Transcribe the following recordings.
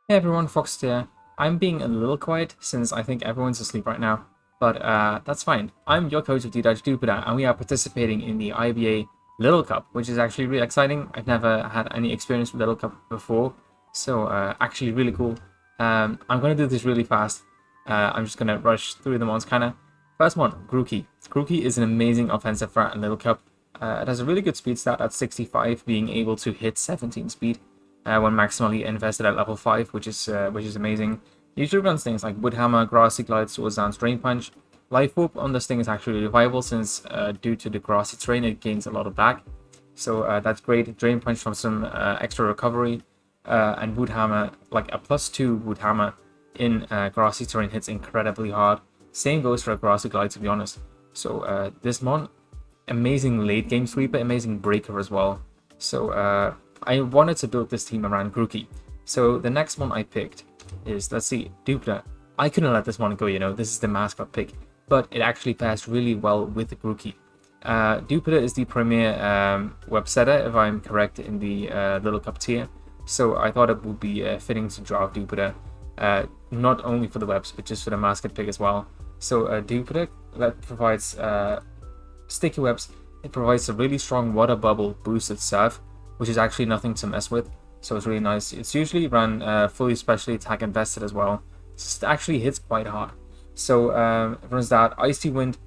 Hey everyone, Foxitor. I'm being a little quiet since I think everyone's asleep right now, but that's fine. I'm your coach of Jupiter, and we are participating in the IBA Little Cup, which is actually really exciting. I've never had any experience with Little Cup before, so actually really cool. I'm gonna do this really fast. I'm just gonna rush through them on kinda. First one, Grookie. Grookie is an amazing offensive threat in Little Cup. It has a really good speed stat at 65, being able to hit 17 speed when maximally invested at level 5, which is amazing. Usually runs things like Wood Hammer, Grassy Glide, Swords Dance, Drain Punch. Life Orb on this thing is actually really viable since due to the grassy terrain it gains a lot of back. So that's great. Drain Punch from some extra recovery. And Wood Hammer, like a +2 Wood Hammer in grassy terrain hits incredibly hard. Same goes for a Grassy Glide, to be honest. So this mon, amazing late game sweeper, amazing breaker as well. So I wanted to build this team around Grookie. So the next one I picked is, let's see, Dupla. I couldn't let this one go, this is the mascot pick, but it actually pairs really well with the Grookie. Dupla is the premier web setter, if I'm correct, in the Little Cup tier. So I thought it would be fitting to draft Dupla, not only for the webs, but just for the mascot pick as well. So Dupla that provides sticky webs. It provides a really strong water bubble boosted serve, which is actually nothing to mess with. So it's really nice. It's usually run fully specially attack invested as well. So it actually hits quite hard. So it runs that. Icy Wind,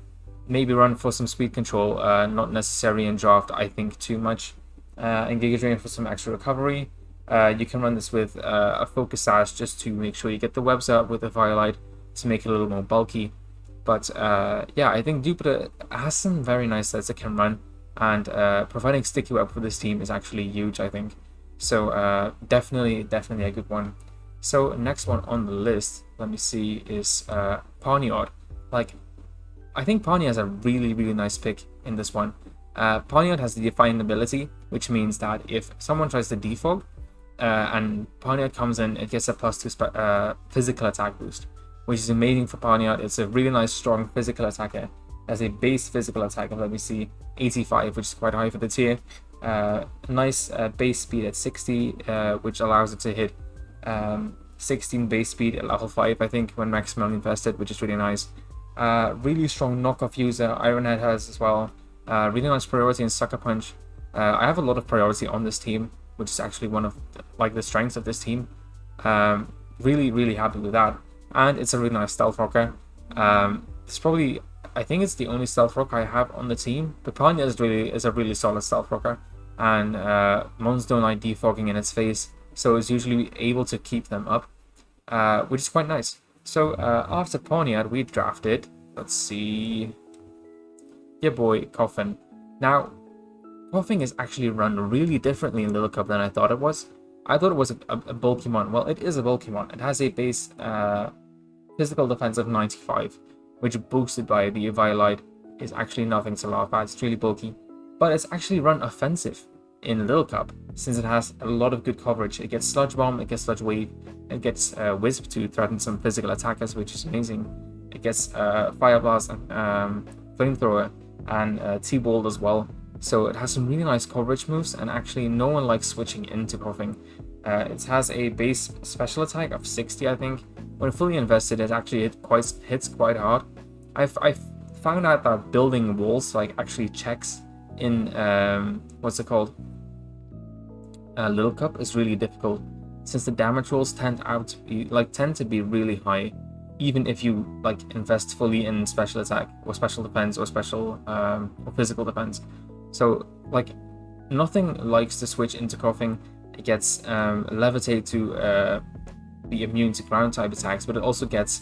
maybe run for some speed control, not necessary in draft, I think, too much. And Giga Drain for some extra recovery. You can run this with a Focus Sash just to make sure you get the webs up with a Firelight to make it a little more bulky. But yeah, I think Jupiter has some very nice sets it can run, and providing sticky web for this team is actually huge, I think. So definitely a good one. So next one on the list, let me see, is Ponyo. Like, I think Ponyo has a really nice pick in this one. Ponyo has the Defiant ability, which means that if someone tries to defog and Ponyo comes in, it gets a +2 physical attack boost, which is amazing for Ponyo. It's a really nice, strong physical attacker. As a base physical attacker, let me see, 85, which is quite high for the tier. Nice base speed at 60, which allows it to hit 16 base speed at level 5, I think, when maximally invested, which is really nice. Really strong knockoff user, Ironhead has as well. Really nice priority in Sucker Punch. I have a lot of priority on this team, which is actually one of the strengths of this team. Really happy with that. And it's a really nice stealth rocker. It's probably, I think it's the only stealth rocker I have on the team. But Ponyo is a really solid stealth rocker, and mons don't like defogging in its face, so it's usually able to keep them up, which is quite nice. So after Ponyo, we drafted, let's see, your boy Coffin. Now, Coffin is actually run really differently in Little Cup than I thought it was. I thought it was a bulky mon. Well, it is a bulky mon. It has a base physical defense of 95, which boosted by the Violite is actually nothing to laugh at. It's really bulky, but it's actually run offensive in Little Cup since it has a lot of good coverage. It gets Sludge Bomb, it gets Sludge Wave, it gets Wisp to threaten some physical attackers, which is amazing. It gets Fire Blast and Flamethrower and T-Bolt as well. So it has some really nice coverage moves, and actually no one likes switching into Coughing. It has a base special attack of 60, I think. When fully invested, it actually hits quite hard. I've found out that building walls actually checks in what's it called? Little Cup is really difficult since the damage rolls tend to be really high, even if you invest fully in special attack or special defense or special or physical defense. So nothing likes to switch into Coughing. It gets Levitate to be immune to ground type attacks, but it also gets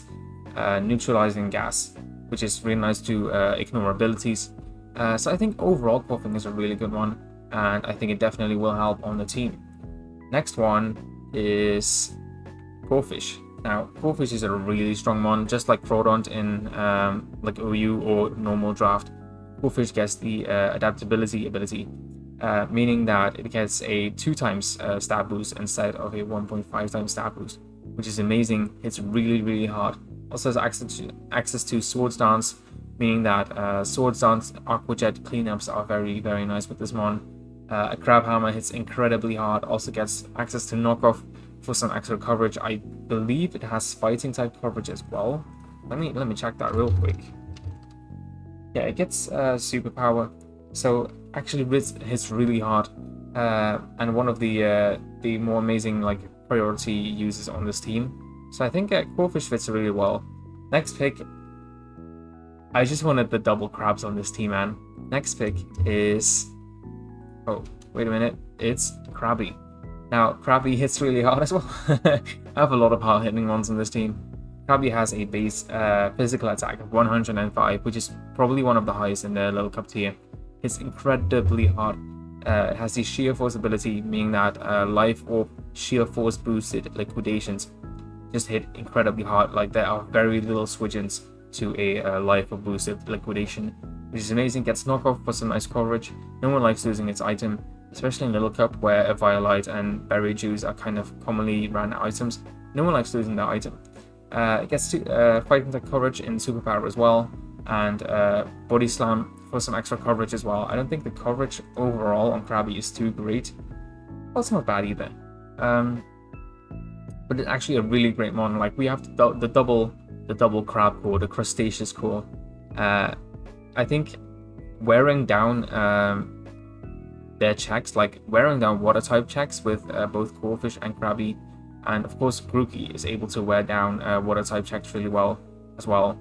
neutralizing gas, which is really nice to ignore abilities. So I think overall Coughing is a really good one, and I think it definitely will help on the team. Next one is Corfish. Now, Corfish is a really strong mon, just like Crawdont in OU or normal draft. Corfish gets the adaptability ability, meaning that it gets a 2 times stab boost instead of a 1.5 times stab boost, which is amazing. It's really hard. Also has access to Swords Dance, meaning that Swords Dance Aqua Jet cleanups are very nice with this mon. A Crab Hammer hits incredibly hard, also gets access to knockoff, for some extra coverage. I believe it has fighting type coverage as well. Let me check that real quick. Yeah, it gets superpower, so actually hits really hard, and one of the more amazing like priority users on this team. So I think Corphish fits really well. Next pick, I just wanted the double crabs on this team, man. Next pick is, oh wait a minute, it's Krabby. Now Krabby hits really hard as well. I have a lot of hard hitting ones on this team. Krabby has a base physical attack of 105, which is probably one of the highest in the Little Cup tier. It's incredibly hard. It has the sheer force ability, meaning that life or sheer force boosted liquidations just hit incredibly hard. Like there are very little switch-ins to a life or boosted liquidation, which is amazing. Gets knockoff for some nice coverage. No one likes losing its item, especially in Little Cup where a Violite and Berry Juice are kind of commonly ran items. No one likes losing that item. It gets fighting type coverage in superpower as well, and body slam for some extra coverage as well. I don't think the coverage overall on Krabby is too great. Well, it's not bad either. But it's actually a really great mon. Like we have the double crab core, the Crustaceous core. I think wearing down their checks, like wearing down water type checks with both Corphish and Krabby. And of course, Grookie is able to wear down water type checks really well as well.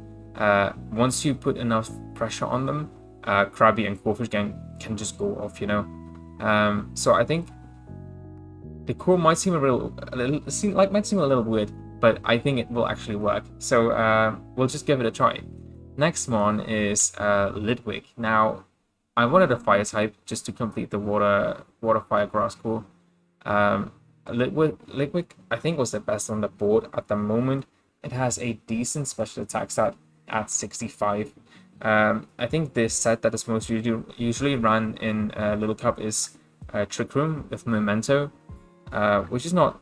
Once you put enough pressure on them, Krabby and Corphish can just go off, you know. So I think the core might seem a little weird, but I think it will actually work. So we'll just give it a try. Next one is Litwick. Now, I wanted a fire type just to complete the water fire grass core. Litwick, I think, was the best on the board at the moment. It has a decent special attack stat at 65. I think the set that is most usually run in Little Cup is Trick Room with Memento, which is not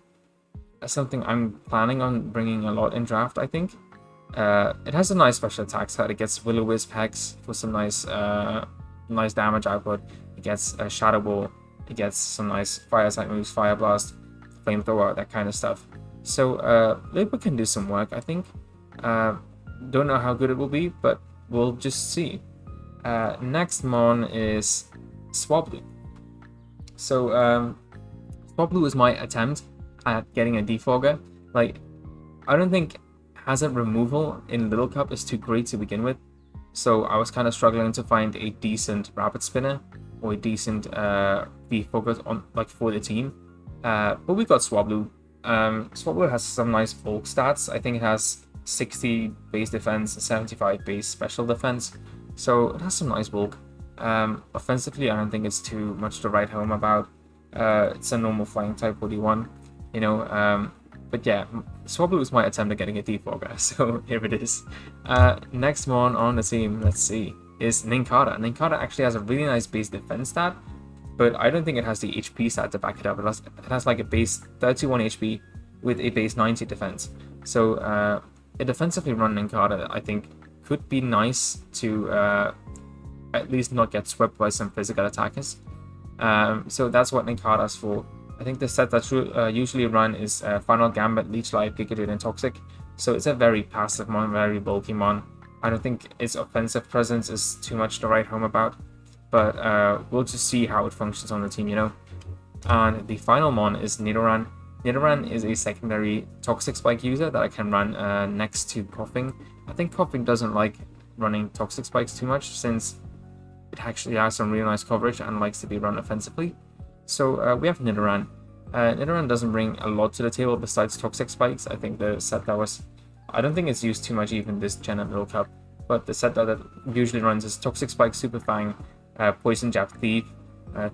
something I'm planning on bringing a lot in draft, I think. It has a nice special attack stat. It gets Will-O-Wisp Hex for some nice damage output. It gets Shadow Ball. It gets some nice fire type moves, Fire Blast, Flamethrower, that kind of stuff. So Litwick can do some work, I think. Don't know how good it will be, but we'll just see. Next mon is Swablu. So Swablu is my attempt at getting a defogger. Like, I don't think hazard removal in Little Cup is too great to begin with. So I was kind of struggling to find a decent rapid spinner or a decent defogger on for the team. But we got Swablu. Swablu has some nice bulk stats. I think it has 60 base defense, 75 base special defense. So it has some nice bulk. Offensively, I don't think it's too much to write home about. It's a normal flying type 41, you know. But yeah, Swablu is my attempt at getting a defogger. So here it is. Next one on the team, let's see, is Ninkata. Ninkata actually has a really nice base defense stat, but I don't think it has the HP stat to back it up. It has like a base 31 HP with a base 90 defense. So a defensively run Ninkata, I think, could be nice to at least not get swept by some physical attackers. So that's what Ninkata's for. I think the set that's usually run is Final Gambit, Leech Life, Gigadude, and Toxic. So it's a very passive mon, very bulky mon. I don't think its offensive presence is too much to write home about. But we'll just see how it functions on the team, you know. And the final mon is Nidoran. Nidoran is a secondary Toxic Spike user that I can run next to Coughing. I think Coughing doesn't like running Toxic Spikes too much since it actually has some really nice coverage and likes to be run offensively. So we have Nidoran. Nidoran doesn't bring a lot to the table besides Toxic Spikes. I think the set that was... I don't think it's used too much even this gen of Little Cup, but the set that it usually runs is Toxic Spike, Super Fang, Poison Jab, Thief.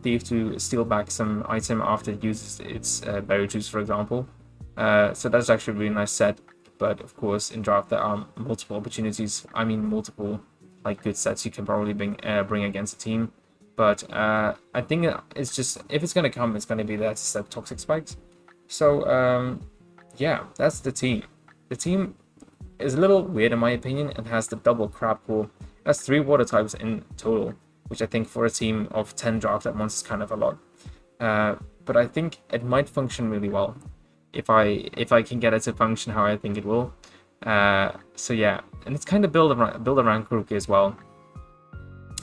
Thief to steal back some item after it uses its Berry Juice, for example. So that's actually a really nice set, but of course in draft there are multiple opportunities. I mean multiple like good sets you can probably bring against a team. But I think it's just, if it's going to come, it's going to be there to set Toxic Spikes. So yeah, that's the team. The team is a little weird in my opinion and has the double crab core. It has 3 water types in total, which I think for a team of 10 draft at once is kind of a lot. But I think it might function really well. if I can get it to function how I think it will. So yeah, and it's kind of build around Grookie as well.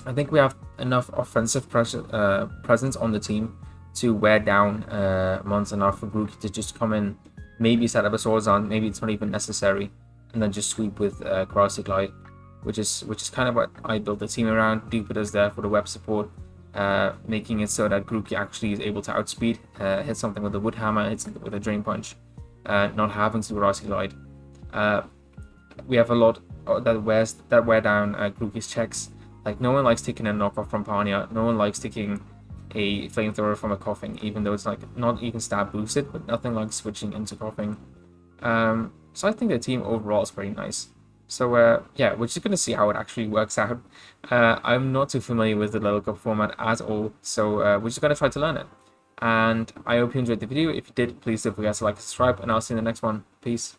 I think we have enough offensive presence on the team to wear down Mons enough for Grookie to just come in, maybe set up a Swordsdance, maybe it's not even necessary, and then just sweep with Grassy Glide, which is kind of what I built the team around. Jupiter's there for the web support, making it so that Grookie actually is able to outspeed, hit something with a Wood Hammer, hit something with a Drain Punch, not having to Grassy Glide. We have a lot that wear down Grookie's checks. Like, no one likes taking a knockoff from Ponyo, no one likes taking a flamethrower from a Coughing, even though it's like not even stab boosted, but nothing like switching into Coughing. So I think the team overall is pretty nice. So yeah, we're just going to see how it actually works out. I'm not too familiar with the Little Cup format at all, so we're just going to try to learn it. And I hope you enjoyed the video. If you did, please don't forget to like and subscribe, and I'll see you in the next one. Peace.